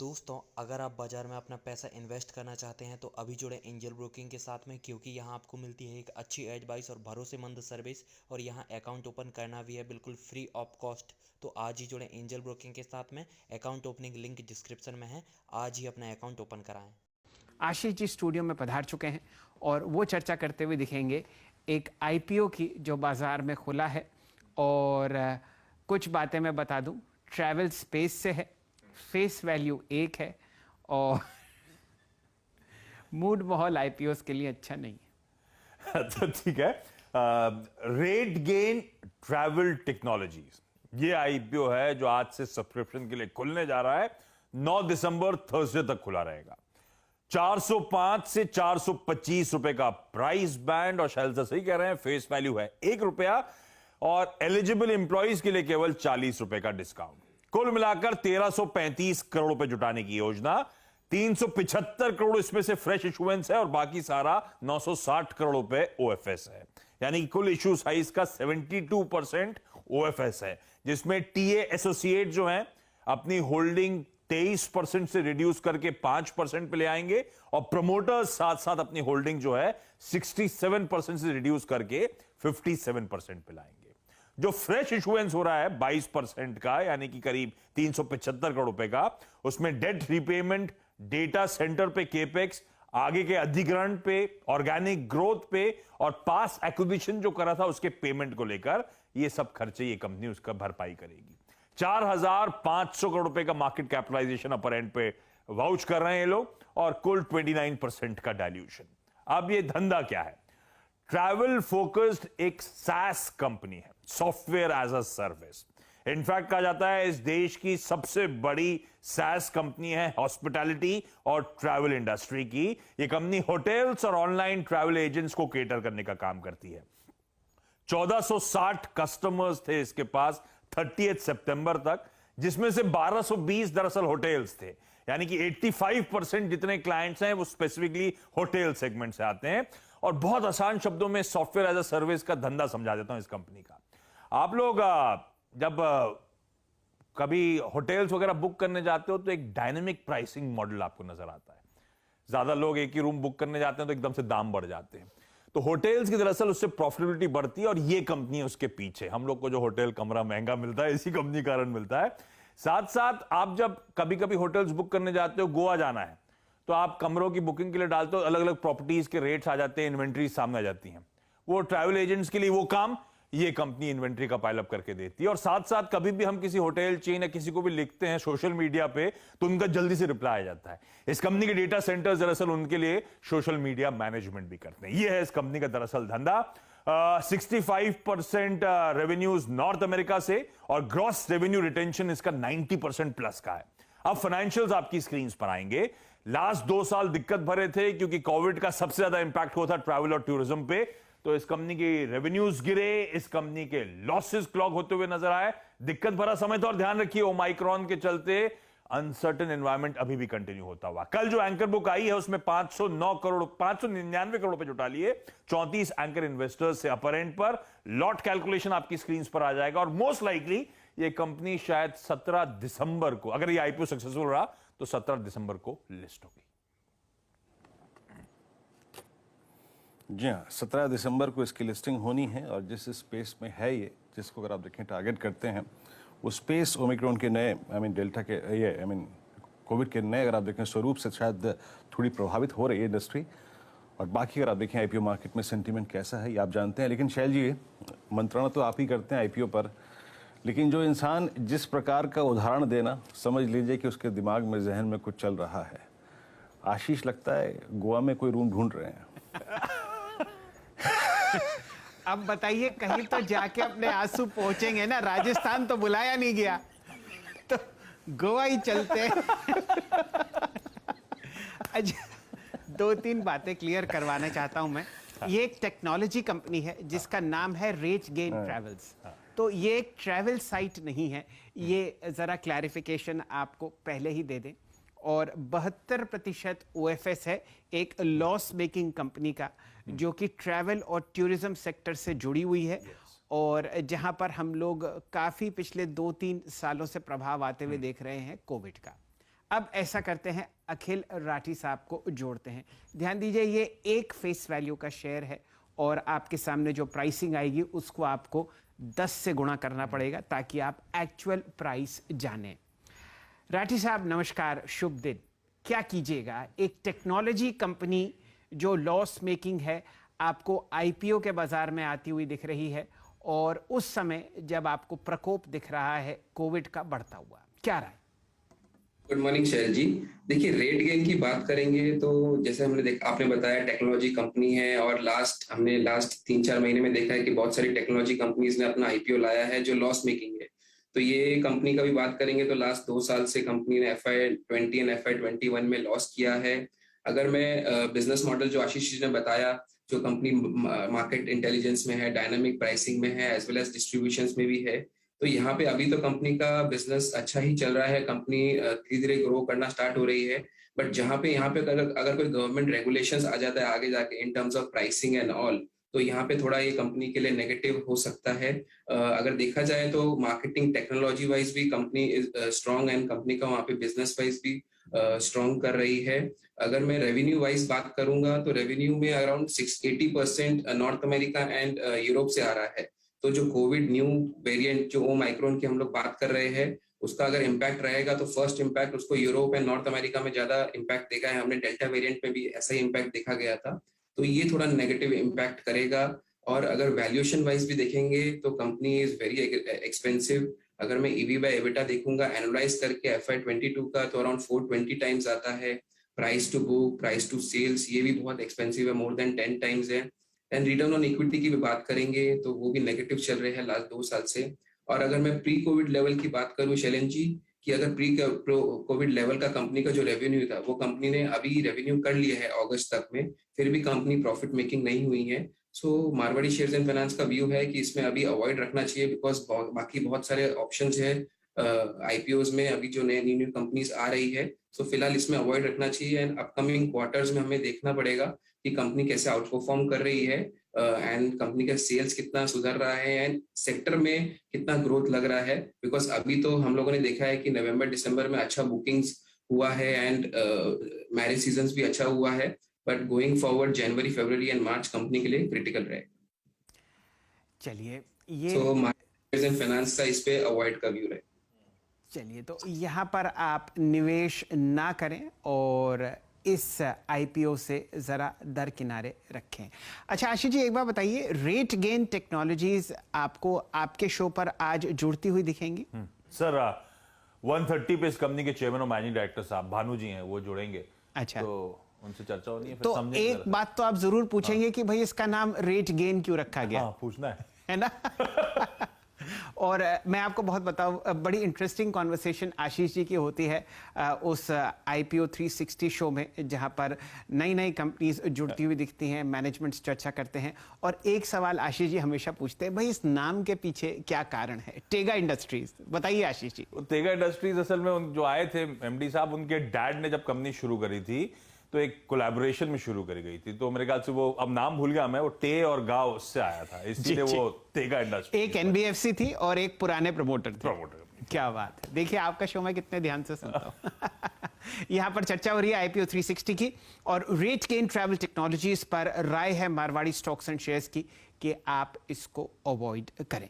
दोस्तों, अगर आप बाज़ार में अपना पैसा इन्वेस्ट करना चाहते हैं तो अभी जुड़े एंजल ब्रोकिंग के साथ में, क्योंकि यहाँ आपको मिलती है एक अच्छी एडवाइस और भरोसेमंद सर्विस, और यहाँ अकाउंट ओपन करना भी है बिल्कुल फ्री ऑफ कॉस्ट। तो आज ही जुड़े एंजल ब्रोकिंग के साथ में। अकाउंट ओपनिंग लिंक डिस्क्रिप्शन में है। आज ही अपना अकाउंट ओपन कराएं। आशीष जी स्टूडियो में पधार चुके हैं और वो चर्चा करते हुए दिखेंगे एक आईपीओ की जो बाजार में खुला है। और कुछ बातें मैं बता दूं, ट्रैवल स्पेस से है, फेस वैल्यू 1 है और मूड माहौल आईपीओ के लिए अच्छा नहीं है। तो ठीक है। रेट गेन ट्रैवल टेक्नोलॉजीज, ये आईपीओ है जो आज से सब्सक्रिप्शन के लिए खुलने जा रहा है। 9 दिसंबर थर्सडे तक खुला रहेगा। 405 से 425 रुपए का प्राइस बैंड, और शैल सही कह रहे हैं, फेस वैल्यू है ₹1 और एलिजिबल इंप्लॉइज के लिए केवल ₹40 का डिस्काउंट। कुल मिलाकर 1335 करोड़ रुपए जुटाने की योजना। 375 करोड़ इसमें से फ्रेश इशुएंस है और बाकी सारा 960 करोड़ रुपए ओएफएस है। यानी कि कुल इशू साइज का 72% ओएफएस है, जिसमें टीए एसोसिएट जो है अपनी होल्डिंग 23% से रिड्यूस करके 5% पे ले आएंगे, और प्रमोटर्स साथ साथ अपनी होल्डिंग जो है 67% से रिड्यूस करके 57% पे लाएंगे। जो फ्रेश इशुएंस हो रहा है 22% का, यानी कि करीब 375 करोड़ रुपए का, उसमें डेट रीपेमेंट, डेटा सेंटर पे केपेक्स, आगे के अधिग्रहण पे, ऑर्गेनिक ग्रोथ पे और पास एक्विजिशन जो करा था उसके पेमेंट को लेकर ये सब खर्चे ये कंपनी उसका भरपाई करेगी। 4500 करोड़ रुपए का मार्केट कैपिटलाइजेशन अपर एंड पे वाउच कर रहे हैं ये लोग, और कुल 29% का डाइल्यूशन। अब ये धंधा क्या है? ट्रैवल फोकस्ड एक SaaS कंपनी है, software as a service. In fact कहा जाता है इस देश की सबसे बड़ी SaaS कंपनी है हॉस्पिटैलिटी और ट्रैवल इंडस्ट्री की। ये कंपनी होटल्स और ऑनलाइन ट्रैवल एजेंट्स को केटर करने का काम करती है। 1460 कस्टमर्स थे इसके पास 30 सितंबर तक, जिसमें से 1220 दरअसल होटल्स थे। यानी कि 85% जितने क्लाइंट्स हैं वो स्पेसिफिकली होटल सेगमेंट से आते हैं। और बहुत आसान शब्दों में सॉफ्टवेयर एज अ सर्विस का धंधा समझा देता हूं इस कंपनी का। आप लोग जब कभी होटल्स वगैरह बुक करने जाते हो तो एक डायनेमिक प्राइसिंग मॉडल आपको नजर आता है। ज्यादा लोग एक ही रूम बुक करने जाते हैं तो एकदम से दाम बढ़ जाते हैं। तो होटल्स की दरअसल उससे प्रॉफिटेबिलिटी बढ़ती है, और ये कंपनी है उसके पीछे। हम लोग को जो होटल कमरा महंगा मिलता है इसी कंपनी के कारण मिलता है। साथ साथ आप जब कभी कभी होटल्स बुक करने जाते हो, गोवा जाना है, तो आप कमरों की बुकिंग के लिए डालते हो, अलग अलग प्रॉपर्टीज के रेट्स आ जाते हैं, इन्वेंट्री सामने आ जाती हैं। वो ट्रैवल एजेंट्स के लिए वो काम ये कंपनी इन्वेंट्री का पाइल अप करके देती है। और साथ साथ कभी भी हम किसी होटल चेन या किसी को भी लिखते हैं सोशल मीडिया पे तो उनका जल्दी से रिप्लाई आ जाता है। इस कंपनी के डेटा सेंटर्स दरअसल उनके लिए सोशल मीडिया मैनेजमेंट भी करते हैं। ये है इस कंपनी का दरअसल धंधा। 65% रेवेन्यूज नॉर्थ अमेरिका से, और ग्रॉस रेवेन्यू रिटेंशन इसका 90% प्लस का है। अब फाइनेंशियल्स आपकी स्क्रीन पर आएंगे। लास्ट 2 साल दिक्कत भरे थे क्योंकि कोविड का सबसे ज्यादा इंपैक्ट हुआ था ट्रैवल और टूरिज्म पे। तो इस कंपनी की रेवेन्यूज गिरे, इस कंपनी के लॉसेस क्लॉग होते हुए नजर आए। दिक्कत भरा समय था, और ध्यान रखिए ओमाइक्रॉन के चलते अनसर्टेन एनवायरमेंट अभी भी कंटिन्यू होता हुआ। कल जो एंकर बुक आई है उसमें 599 करोड़ रुपए जुटा लिए 34 एंकर इन्वेस्टर्स से अपर एंड पर। लॉट कैलकुलेशन आपकी स्क्रीन पर आ जाएगा, और मोस्ट लाइकली ये कंपनी शायद 17 दिसंबर को, अगर ये आईपीओ सक्सेसफुल रहा तो 17 दिसंबर को लिस्ट होगी। जी हाँ, 17 दिसंबर को इसकी लिस्टिंग होनी है। और जिस स्पेस में है ये, जिसको अगर आप देखें टारगेट करते हैं, वो स्पेस ओमिक्रॉन के नए डेल्टा के ये कोविड के नए अगर आप देखें स्वरूप से शायद थोड़ी प्रभावित हो रही है इंडस्ट्री। और बाकी अगर आप देखें आईपीओ मार्केट में सेंटीमेंट कैसा है ये आप जानते हैं। लेकिन शैल जी, मंत्रणा तो आप ही करते हैं आईपीओ पर, लेकिन जो इंसान जिस प्रकार का उदाहरण देना, समझ लीजिए कि उसके दिमाग में जहन में कुछ चल रहा है। आशीष लगता है गोवा में कोई रूम ढूंढ रहे हैं। अब बताइए, कहीं तो जाके अपने आंसू पहुंचेंगे ना। राजस्थान तो बुलाया नहीं गया तो गोवा ही चलते। अच्छा, 2-3 बातें क्लियर करवाना चाहता हूं मैं। ये एक टेक्नोलॉजी कंपनी है जिसका नाम है रेट गेन ट्रैवल्स। तो ये एक ट्रैवल साइट नहीं है, ये जरा क्लैरिफिकेशन आपको पहले ही दे दें। और 72% ओएफएस है एक लॉस मेकिंग कंपनी का, जो कि ट्रैवल और टूरिज्म सेक्टर से जुड़ी हुई है। और जहां पर हम लोग काफ़ी पिछले 2-3 सालों से प्रभाव आते हुए देख रहे हैं कोविड का। अब ऐसा करते हैं, अखिल राठी साहब को जोड़ते हैं। ध्यान दीजिए, ये एक फेस वैल्यू का शेयर है और आपके सामने जो प्राइसिंग आएगी उसको आपको 10 से गुणा करना पड़ेगा ताकि आप एक्चुअल प्राइस जानें। राठी साहब नमस्कार, शुभ दिन। क्या कीजिएगा, एक टेक्नोलॉजी कंपनी जो लॉस मेकिंग है आपको आईपीओ के बाजार में आती हुई दिख रही है और उस समय जब आपको प्रकोप दिख रहा है कोविड का बढ़ता हुआ, क्या राय? गुड मॉर्निंग शैल जी। देखिए, रेट गेन की बात करेंगे तो जैसे आपने बताया टेक्नोलॉजी कंपनी है और हमने लास्ट 3-4 महीने में देखा है कि बहुत सारी टेक्नोलॉजी कंपनीज ने अपना आईपीओ लाया है जो लॉस मेकिंग है। तो ये कंपनी का भी बात करेंगे तो लास्ट 2 साल से कंपनी ने FY20 एंड FY21 में लॉस किया है। अगर मैं बिजनेस मॉडल जो आशीष जी ने बताया, जो कंपनी मार्केट इंटेलिजेंस में है, डायनामिक प्राइसिंग में है, एज वेल एज डिस्ट्रीब्यूशन में भी है, तो यहाँ पे अभी तो कंपनी का बिजनेस अच्छा ही चल रहा है। कंपनी धीरे धीरे ग्रो करना स्टार्ट हो रही है। बट यहाँ पे अगर कोई गवर्नमेंट रेगुलेशंस आ जाता है आगे जाके in terms of pricing and all, तो यहाँ पे थोड़ा ये कंपनी के लिए नेगेटिव हो सकता है। अगर देखा जाए तो मार्केटिंग टेक्नोलॉजी वाइज भी कंपनी स्ट्रॉन्ग एंड कंपनी का वहाँ पे बिजनेस वाइज भी स्ट्रॉन्ग कर रही है। अगर मैं रेवेन्यू वाइज बात करूंगा तो रेवेन्यू में around 80% north America and Europe से आ रहा है। तो जो कोविड न्यू वेरिएंट जो ओमाइक्रोन की हम लोग बात कर रहे हैं, उसका अगर इम्पैक्ट रहेगा तो फर्स्ट इम्पैक्ट उसको यूरोप एंड नॉर्थ अमेरिका में ज्यादा इम्पैक्ट देखा है हमने। डेल्टा वेरिएंट में भी ऐसा ही इम्पैक्ट देखा गया था, तो ये थोड़ा नेगेटिव इम्पैक्ट करेगा। और अगर वैल्यूएशन वाइज भी देखेंगे तो कंपनी इज वेरी एक्सपेंसिव। अगर मैं ईवी बाय एबिटा देखूंगा एनालाइज करके FY22 का, तो अराउंड 420 टाइम्स आता है। Price to book, price to sales, ये भी बहुत एक्सपेंसिव है, मोर देन 10 टाइम्स है। एंड रिटर्न ऑन इक्विटी की भी बात करेंगे तो वो भी नेगेटिव चल रहे हैं लास्ट 2 साल से। और अगर मैं प्री कोविड लेवल की बात करूं शैलेंद्र जी, कि अगर प्री कोविड लेवल का कंपनी का जो रेवेन्यू था वो कंपनी ने अभी रेवेन्यू कर लिया है अगस्त तक में, फिर भी कंपनी प्रॉफिट मेकिंग नहीं हुई है। सो मारवाड़ी शेयर्स एंड फाइनेंस का व्यू है कि इसमें अभी अवॉइड रखना चाहिए, बिकॉज बाकी बहुत सारे ऑप्शंस है आईपीओज में अभी जो नई न्यू कंपनीज आ रही है। सो फिलहाल इसमें अवॉइड रखना चाहिए एंड अपकमिंग क्वार्टर्स में हमें देखना पड़ेगा कि कंपनी कैसे आउट परफॉर्म कर रही है एंड कंपनी का सेल्स कितना सुधर रहा है एंड सेक्टर में कितना ग्रोथ लग रहा है। बिकॉज अभी तो हम लोगों ने देखा है कि नवंबर दिसंबर में अच्छा बुकिंग्स हुआ है एंड मैरिज सीजन भी अच्छा हुआ है, but going forward January, February and March company के लिए क्रिटिकल रहेगा। चलिए, ये सो मार्केट एंड फाइनेंस का इस पे अवॉइड का व्यू रहे। चलिए, तो यहाँ पर आप निवेश ना करें और इस आईपीओ से ज़रा दरकिनारे रखें। अच्छा आशीष जी, एक बार बताइए, रेट गेन टेक्नोलॉजीज आपको आपके शो पर आज जुड़ती हुई दिखेंगी? सर 130 पे इस कंपनी के चेयरमैन और मैनेजिंग डायरेक्टर साहब भानु जी हैं, वो जुड़ेंगे। अच्छा, तो उनसे चर्चा होनी है, फिर तो समझेंगे एक बात तो आप जरूर पूछेंगे कि भाई इसका नाम रेट गेन क्यों रखा गया? हाँ, पूछना है ना? और मैं आपको बहुत बताऊं, बड़ी इंटरेस्टिंग कॉन्वर्सेशन आशीष जी की होती है उस IPO 360 शो में, जहां पर नई नई कंपनीज जुड़ती हुई दिखती हैं, मैनेजमेंट्स चर्चा करते हैं और एक सवाल आशीष जी हमेशा पूछते हैं, भाई इस नाम के पीछे क्या कारण है? टेगा इंडस्ट्रीज, बताइए आशीष जी। टेगा इंडस्ट्रीज असल में जो आए थे MD साहब, उनके डैड ने जब कंपनी शुरू करी थी तो एक कोलैबोरेशन में शुरू करी गई थी। तो मेरे ख्याल से वो, अब नाम भूल गया मैं, वो टे और गांव उससे आया था, इसलिए वो टेगा इंडस्ट्री। एक NBFC थी और एक पुराने प्रमोटर थे। प्रमोटर। क्या बात है, देखिए आपका शो मैं कितने ध्यान से सुनता हूँ। यहाँ पर चर्चा हो रही है IPO 360 की और रेट गेन ट्रैवल टेक्नोलॉजीज पर राय है मारवाड़ी स्टॉक्स एंड शेयर्स की कि आप इसको अवॉइड करें।